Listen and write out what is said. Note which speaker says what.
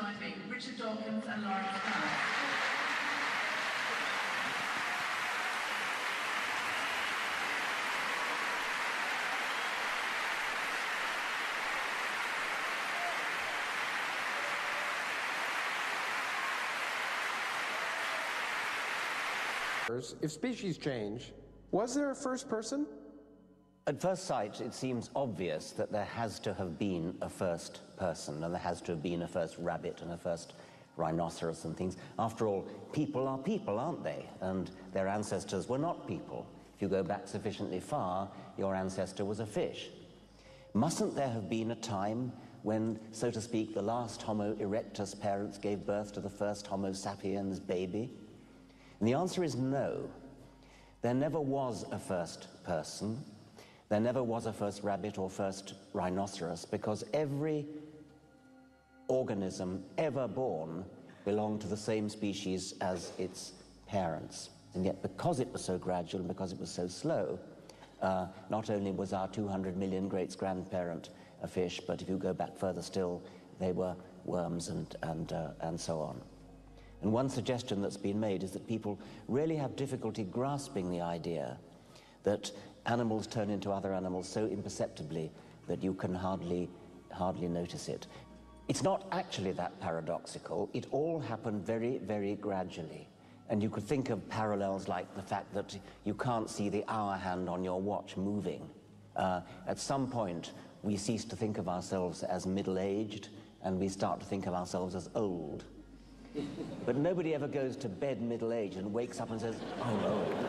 Speaker 1: join me, Richard Dawkins and Lawrence Krauss.
Speaker 2: If species change, was there a first person?
Speaker 3: At first sight, it seems obvious that there has to have been a first person, and there has to have been a first rabbit and a first rhinoceros and things. After all, people are people, aren't they? And their ancestors were not people. If you go back sufficiently far, your ancestor was a fish. Mustn't there have been a time when, so to speak, the last Homo erectus parents gave birth to the first Homo sapiens baby? And the answer is no. There never was a first person. There never was a first rabbit or first rhinoceros, because every organism ever born belonged to the same species as its parents. And yet, because it was so gradual and because it was so slow, not only was our 200 million great-grandparent a fish, but if you go back further still, they were worms and so on. And one suggestion that's been made is that people really have difficulty grasping the idea that animals turn into other animals so imperceptibly that you can hardly notice it. It's not actually that paradoxical. It all happened very, very gradually. And you could think of parallels like the fact that you can't see the hour hand on your watch moving. At some point, we cease to think of ourselves as middle-aged, and we start to think of ourselves as old. But nobody ever goes to bed middle-aged and wakes up and says, "I'm old."